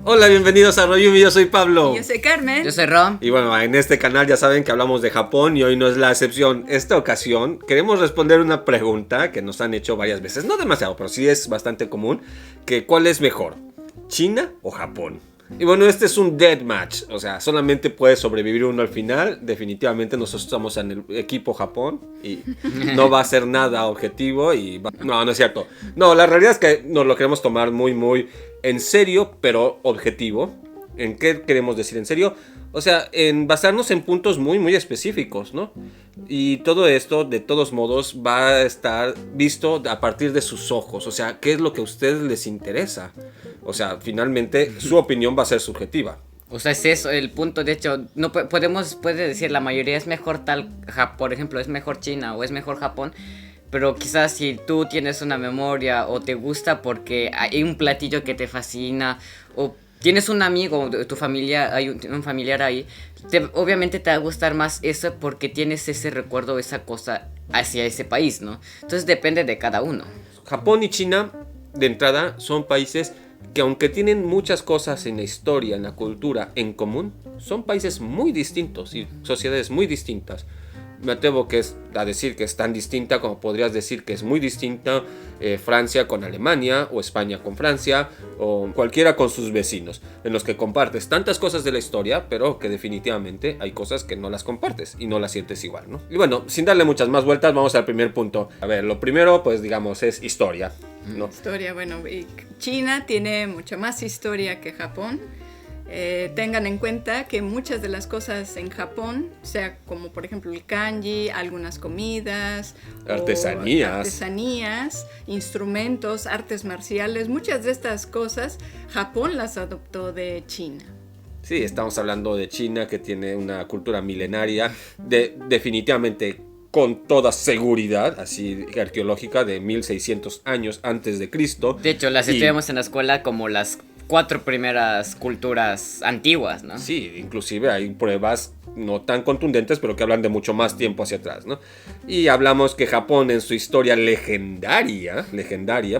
Hola, bienvenidos a Royumi, yo soy Pablo. Yo soy Carmen. Yo soy Rom. Y bueno, en este canal ya saben que hablamos de Japón y hoy no es la excepción. Esta ocasión queremos responder una pregunta que nos han hecho varias veces, no demasiado, pero sí es bastante común, que ¿cuál es mejor? ¿China o Japón? Y bueno, este es un deathmatch, o sea, solamente puede sobrevivir uno al final. Definitivamente nosotros estamos en el equipo Japón y no va a ser nada objetivo No, no es cierto. No, la realidad es que nos lo queremos tomar muy en serio, pero objetivo. ¿En qué queremos decir en serio? O sea, en basarnos en puntos muy específicos, ¿no? Y todo esto, de todos modos, va a estar visto a partir de sus ojos. O sea, ¿qué es lo que a ustedes les interesa? O sea, finalmente, su opinión va a ser subjetiva. O sea, es eso el punto. De hecho, no puede decir la mayoría es mejor por ejemplo, es mejor China o es mejor Japón. Pero quizás si tú tienes una memoria o te gusta porque hay un platillo que te fascina o tienes un amigo, tu familia, hay un familiar ahí, obviamente te va a gustar más eso porque tienes ese recuerdo, esa cosa hacia ese país, ¿no? Entonces depende de cada uno. Japón y China, de entrada, son países que aunque tienen muchas cosas en la historia, en la cultura, en común, son países muy distintos y sociedades muy distintas. Me atrevo a decir que es tan distinta como podrías decir que es muy distinta Francia con Alemania, o España con Francia, o cualquiera con sus vecinos, en los que compartes tantas cosas de la historia, pero que definitivamente hay cosas que no las compartes y no las sientes igual, ¿no? Y bueno, sin darle muchas más vueltas, vamos al primer punto. A ver, lo primero, pues digamos, es historia, ¿no? Historia, bueno, China tiene mucha más historia que Japón. Tengan en cuenta que muchas de las cosas en Japón, sea como por ejemplo el kanji, algunas comidas, artesanías, instrumentos, artes marciales, muchas de estas cosas Japón las adoptó de China. Sí, estamos hablando de China, que tiene una cultura milenaria, definitivamente con toda seguridad, así arqueológica, de 1600 años antes de Cristo. De hecho, las estudiamos en la escuela como las 4 primeras culturas antiguas, ¿no? Sí, inclusive hay pruebas no tan contundentes, pero que hablan de mucho más tiempo hacia atrás, ¿no? Y hablamos que Japón en su historia legendaria,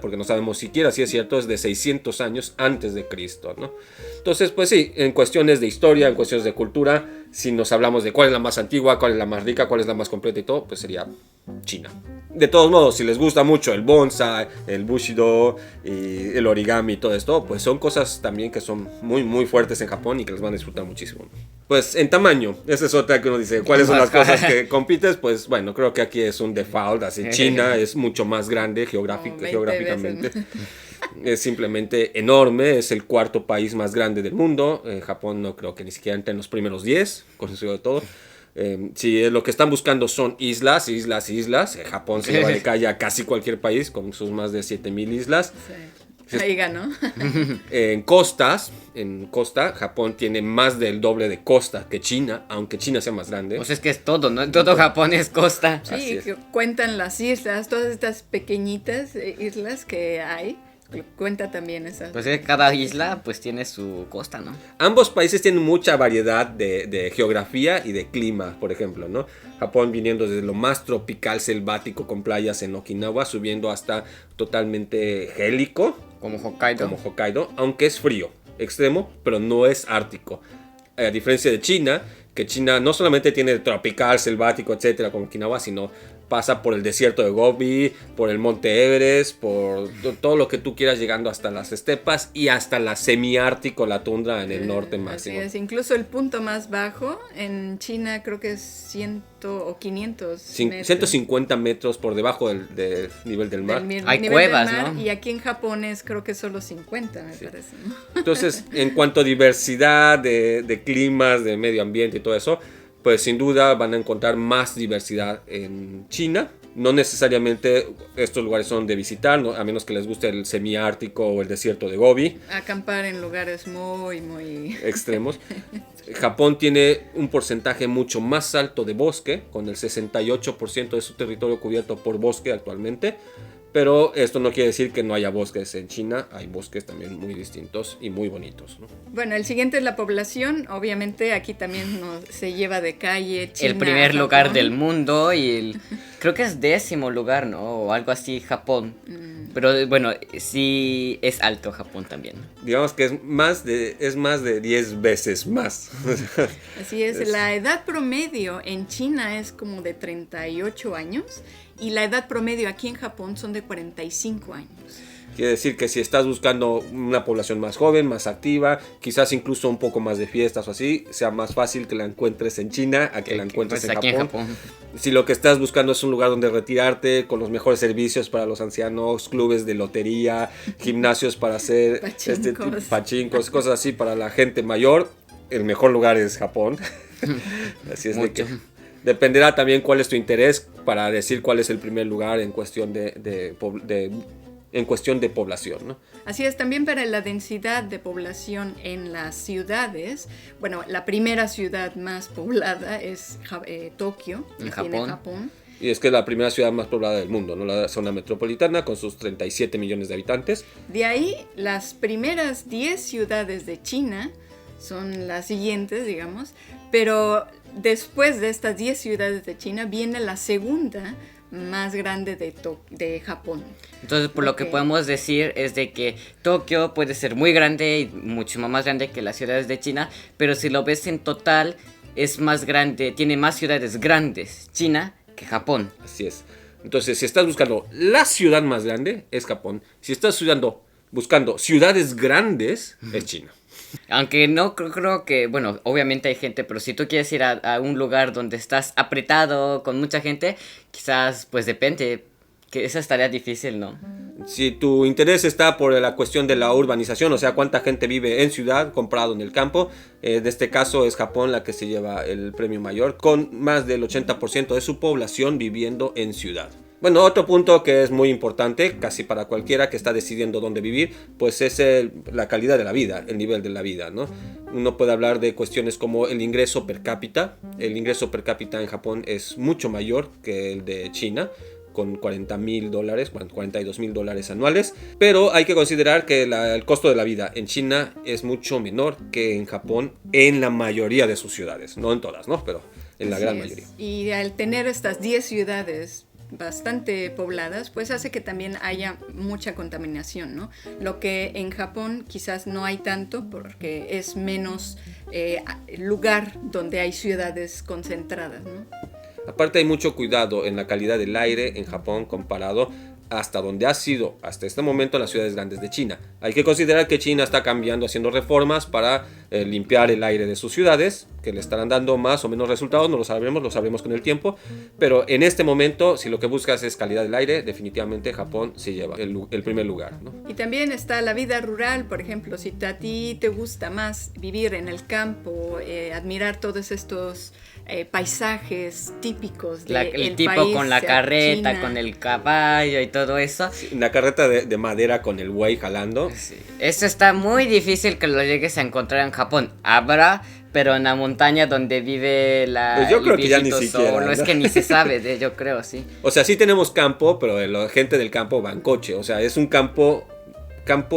porque no sabemos siquiera si es cierto, es de 600 años antes de Cristo, ¿no? Entonces, pues sí, en cuestiones de historia, en cuestiones de cultura, si nos hablamos de cuál es la más antigua, cuál es la más rica, cuál es la más completa y todo, pues sería China. De todos modos, si les gusta mucho el bonsai, el bushido y el origami y todo esto, pues son cosas también que son muy fuertes en Japón y que les van a disfrutar muchísimo. Pues en tamaño, esa es otra que uno dice, ¿cuáles son las cosas que compites? Pues bueno, creo que aquí es un default, así China es mucho más grande geográficamente. Es simplemente enorme, es el cuarto país más grande del mundo. Japón no creo que ni siquiera entre en los primeros 10, con eso de todo. Si lo que están buscando son islas, Japón se lleva de calle a casi cualquier país con sus más de 7000 islas. Sí. Ahí ganó. En costa, Japón tiene más del doble de costa que China, aunque China sea más grande. Pues es que es todo, ¿no? Todo Japón es costa. Sí, cuentan las islas, todas estas pequeñitas islas que hay. Cuenta también esa. Pues cada isla pues tiene su costa, ¿no? Ambos países tienen mucha variedad de geografía y de clima, por ejemplo, ¿no? Japón viniendo desde lo más tropical selvático con playas en Okinawa, subiendo hasta totalmente gélico. Como Hokkaido, aunque es frío, extremo, pero no es ártico. A diferencia de China, que China no solamente tiene tropical, selvático, etcétera, como Okinawa, sino pasa por el desierto de Gobi, por el monte Everest, por todo lo que tú quieras, llegando hasta las estepas y hasta la semiártico, la tundra en el norte máximo. Así es, incluso el punto más bajo en China creo que es 100 o 500 metros. 150 metros por debajo del nivel del mar. Hay cuevas, ¿no? Y aquí en Japón es creo que solo 50, me parece, ¿no? Entonces, en cuanto a diversidad de climas, de medio ambiente y todo eso, pues sin duda van a encontrar más diversidad en China. No necesariamente estos lugares son de visitar, ¿no? A menos que les guste el semiártico o el desierto de Gobi. Acampar en lugares muy extremos. Japón tiene un porcentaje mucho más alto de bosque, con el 68% de su territorio cubierto por bosque actualmente. Pero esto no quiere decir que no haya bosques en China, hay bosques también muy distintos y muy bonitos, ¿no? Bueno, el siguiente es la población. Obviamente aquí también se lleva de calle China, El primer lugar Japón. del mundo y creo que es 10º lugar, ¿no? O algo así, Japón. Pero bueno, sí es alto Japón también. Digamos que es más de 10 veces más. Así es, la edad promedio en China es como de 38 años y la edad promedio aquí en Japón son de 45 años. Quiere decir que si estás buscando una población más joven, más activa, quizás incluso un poco más de fiestas o así, sea más fácil que la encuentres en China a que la encuentres Pues en aquí Japón. en Japón. Si lo que estás buscando es un lugar donde retirarte, con los mejores servicios para los ancianos, clubes de lotería, gimnasios para hacer pachincos, cosas así para la gente mayor, el mejor lugar es Japón. Así es de que dependerá también cuál es tu interés para decir cuál es el primer lugar en cuestión en cuestión de población, ¿no? Así es, también para la densidad de población en las ciudades. Bueno, la primera ciudad más poblada es Tokio, en Japón. Y es que es la primera ciudad más poblada del mundo, ¿no? La zona metropolitana con sus 37 millones de habitantes. De ahí, las primeras 10 ciudades de China son las siguientes, digamos, pero después de estas 10 ciudades de China viene la segunda más grande de Japón. Entonces, por lo que podemos decir es de que Tokio puede ser muy grande y mucho más grande que las ciudades de China, pero si lo ves en total, es más grande, tiene más ciudades grandes China que Japón. Así es. Entonces, si estás buscando la ciudad más grande, es Japón. Si estás buscando ciudades grandes, es China. Aunque no creo que, bueno, obviamente hay gente, pero si tú quieres ir a un lugar donde estás apretado con mucha gente, quizás, pues depende, que esa estaría difícil, ¿no? Si tu interés está por la cuestión de la urbanización, o sea, cuánta gente vive en ciudad comparado en el campo, en este caso es Japón la que se lleva el premio mayor, con más del 80% de su población viviendo en ciudad. Bueno, otro punto que es muy importante, casi para cualquiera que está decidiendo dónde vivir, pues es la calidad de la vida, el nivel de la vida, ¿no? Uno puede hablar de cuestiones como el ingreso per cápita. El ingreso per cápita en Japón es mucho mayor que el de China, con $40,000, $42,000 anuales, pero hay que considerar que el costo de la vida en China es mucho menor que en Japón en la mayoría de sus ciudades, no en todas, ¿no? Pero en la gran mayoría. Y al tener estas 10 ciudades bastante pobladas, pues hace que también haya mucha contaminación, ¿no? Lo que en Japón quizás no hay tanto porque es menos lugar donde hay ciudades concentradas, ¿no? Aparte hay mucho cuidado en la calidad del aire en Japón comparado hasta donde ha sido hasta este momento las ciudades grandes de China. Hay que considerar que China está cambiando, haciendo reformas para limpiar el aire de sus ciudades, que le estarán dando más o menos resultados, no lo sabremos con el tiempo, pero en este momento, si lo que buscas es calidad del aire, definitivamente Japón se lleva el primer lugar, ¿no? Y también está la vida rural, por ejemplo, si a ti te gusta más vivir en el campo, admirar todos estos paisajes típicos el tipo país, con la carreta, China, con el caballo y todo eso. Sí, una carreta de madera con el buey jalando. Sí. Eso está muy difícil que lo llegues a encontrar en Japón. Habrá, pero en la montaña donde vive pues yo creo que ya ni siquiera, solo, ¿no? Es que ni se sabe, yo creo, sí. O sea, sí tenemos campo, pero la gente del campo va en coche. O sea, es un campo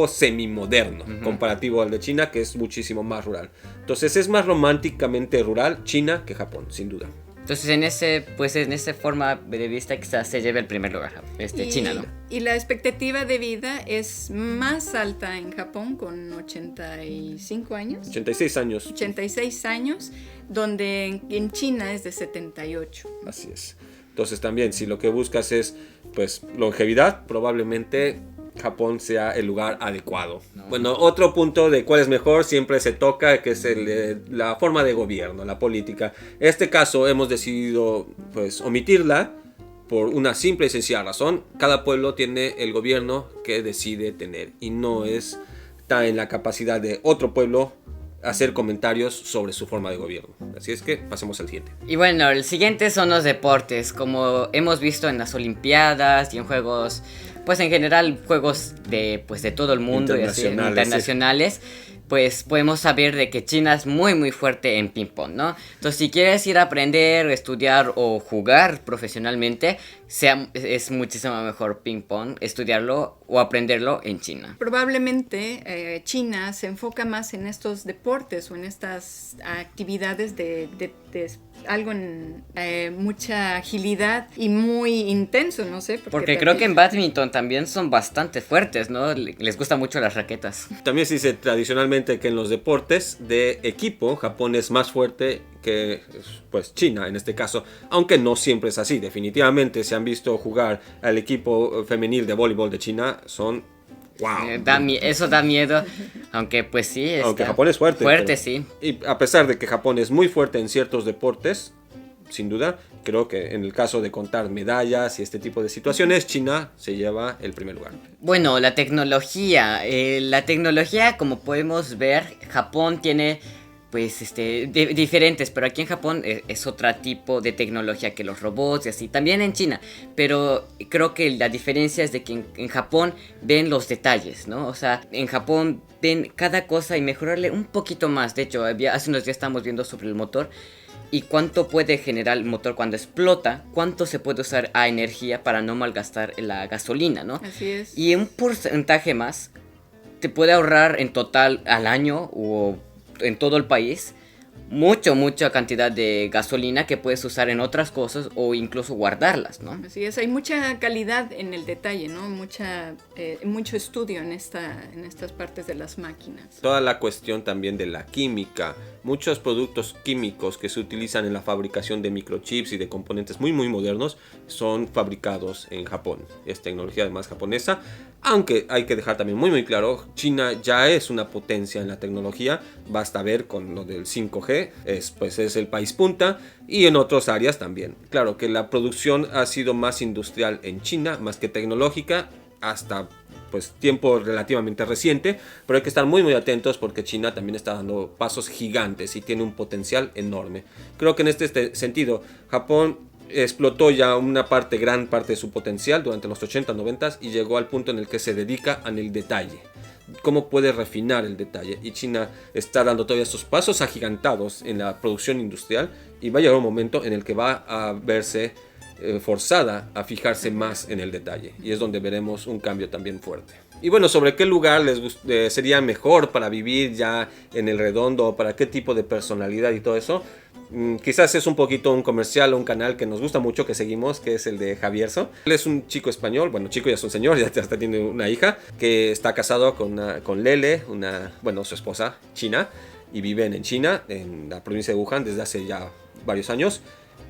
semimoderno, comparativo al de China, que es muchísimo más rural. Entonces es más románticamente rural China que Japón, sin duda. Entonces en esa forma de vista quizás se lleve el primer lugar China, ¿no? Y la expectativa de vida es más alta en Japón con 85 años. 86 años. 86 años, donde en China es de 78. Así es. Entonces también, si lo que buscas es pues longevidad, probablemente Japón sea el lugar adecuado. No. Bueno, otro punto de cuál es mejor siempre se toca, que es la forma de gobierno, la política. En este caso hemos decidido pues omitirla por una simple y sencilla razón. Cada pueblo tiene el gobierno que decide tener y no está en la capacidad de otro pueblo hacer comentarios sobre su forma de gobierno. Así es que pasemos al siguiente. Y bueno, el siguiente son los deportes, como hemos visto en las Olimpiadas y en juegos, pues en general juegos de todo el mundo y así, internacionales. Pues podemos saber de que China es muy muy fuerte en ping pong, ¿no? Entonces si quieres ir a aprender, estudiar o jugar profesionalmente, es muchísimo mejor ping pong, estudiarlo o aprenderlo en China. Probablemente China se enfoca más en estos deportes o en estas actividades de algo en mucha agilidad y muy intenso, no sé. Porque creo que en badminton también son bastante fuertes, ¿no? Les gustan mucho las raquetas. También se dice tradicionalmente que en los deportes de equipo, Japón es más fuerte que pues China en este caso, aunque no siempre es así. Definitivamente se han visto jugar al equipo femenil de voleibol de China, son wow. Eso da miedo, aunque pues sí. Aunque Japón es fuerte. Fuerte, sí. Y a pesar de que Japón es muy fuerte en ciertos deportes, sin duda, creo que en el caso de contar medallas y este tipo de situaciones, China se lleva el primer lugar. Bueno, la tecnología, como podemos ver, Japón tiene pues diferentes, pero aquí en Japón es otro tipo de tecnología que los robots y así, también en China, pero creo que la diferencia es de que en Japón ven los detalles, ¿no? O sea, en Japón ven cada cosa y mejorarle un poquito más. De hecho, hace unos días estábamos viendo sobre el motor y cuánto puede generar el motor cuando explota, cuánto se puede usar a energía para no malgastar la gasolina, ¿no? Así es. Y un porcentaje más te puede ahorrar en total al año o en todo el país mucha cantidad de gasolina que puedes usar en otras cosas o incluso guardarlas, ¿no? Así es, hay mucha calidad en el detalle, ¿no? Mucho estudio en estas partes de las máquinas. Toda la cuestión también de la química, muchos productos químicos que se utilizan en la fabricación de microchips y de componentes muy modernos son fabricados en Japón. Es tecnología además japonesa, aunque hay que dejar también muy claro, China ya es una potencia en la tecnología, basta ver con lo del 5G, es el país punta, y en otras áreas también. Claro que la producción ha sido más industrial en China, más que tecnológica, hasta pues tiempo relativamente reciente, pero hay que estar muy atentos porque China también está dando pasos gigantes y tiene un potencial enorme. Creo que en este sentido, Japón explotó ya gran parte de su potencial durante los 80, 90 y llegó al punto en el que se dedica en el detalle. Cómo puede refinar el detalle, y China está dando todavía esos pasos agigantados en la producción industrial y va a llegar un momento en el que va a verse forzada a fijarse más en el detalle, y es donde veremos un cambio también fuerte. Y bueno, sobre qué lugar sería mejor para vivir ya en el redondo, para qué tipo de personalidad y todo eso, quizás es un poquito un comercial o un canal que nos gusta mucho, que seguimos, que es el de Javierso. Él es un chico español, bueno, chico ya es un señor, ya hasta tiene una hija, que está casado con Lele, su esposa china, y viven en China, en la provincia de Wuhan, desde hace ya varios años,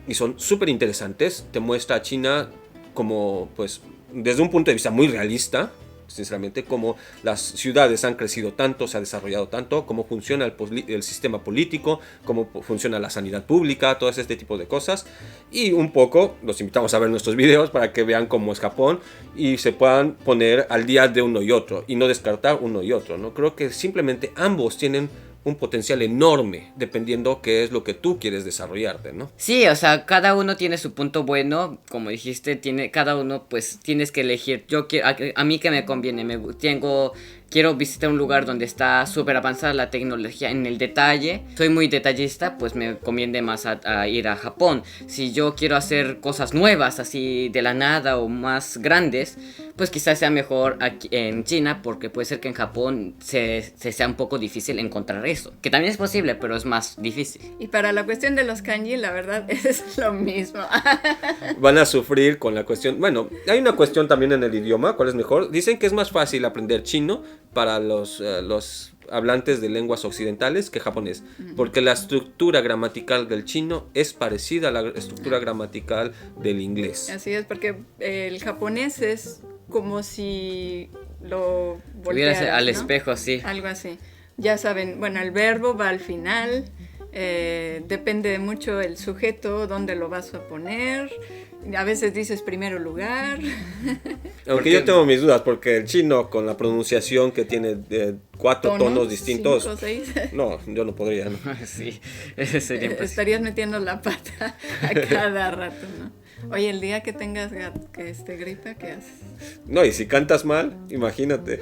y son súper interesantes. Te muestra a China como, pues, desde un punto de vista muy realista, sinceramente, cómo las ciudades han crecido tanto, se ha desarrollado tanto, cómo funciona el sistema político, cómo funciona la sanidad pública, todo este tipo de cosas. Y un poco los invitamos a ver nuestros videos para que vean cómo es Japón y se puedan poner al día de uno y otro y no descartar uno y otro, ¿no? Creo que simplemente ambos tienen un potencial enorme, dependiendo qué es lo que tú quieres desarrollarte, ¿no? Sí, o sea, cada uno tiene su punto bueno, como dijiste, cada uno pues tienes que elegir. Yo quiero, a mí que me conviene, quiero visitar un lugar donde está súper avanzada la tecnología en el detalle. Soy muy detallista, pues me conviene más a ir a Japón. Si yo quiero hacer cosas nuevas, así de la nada o más grandes, pues quizás sea mejor aquí en China, porque puede ser que en Japón sea un poco difícil encontrar eso. Que también es posible, pero es más difícil. Y para la cuestión de los kanji, la verdad es lo mismo. Van a sufrir con la cuestión. Bueno, hay una cuestión también en el idioma, ¿cuál es mejor? Dicen que es más fácil aprender chino para los hablantes de lenguas occidentales que japonés, porque la estructura gramatical del chino es parecida a la estructura gramatical del inglés. Así es, porque el japonés es como si lo voltearas, al ¿no? espejo, sí. Algo así. Ya saben, bueno, el verbo va al final, depende mucho el sujeto, dónde lo vas a poner. A veces dices primero lugar. Aunque yo tengo mis dudas, porque el chino con la pronunciación que tiene 4 tonos distintos. 5 o 6. No, yo no podría, ¿no? Sí, ese sería imposible. Estarías metiendo la pata a cada rato, ¿no? Oye, el día que tengas gripa, ¿qué haces? No, y si cantas mal, imagínate.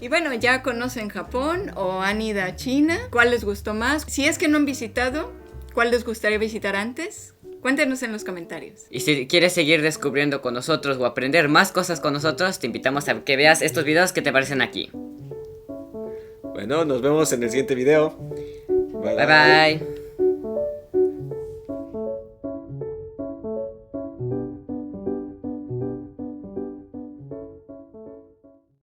Y bueno, ya conocen Japón o han ido a China. ¿Cuál les gustó más? Si es que no han visitado, ¿cuál les gustaría visitar antes? Cuéntenos en los comentarios. Y si quieres seguir descubriendo con nosotros o aprender más cosas con nosotros, te invitamos a que veas estos videos que te aparecen aquí. Bueno, nos vemos en el siguiente video. Bye bye.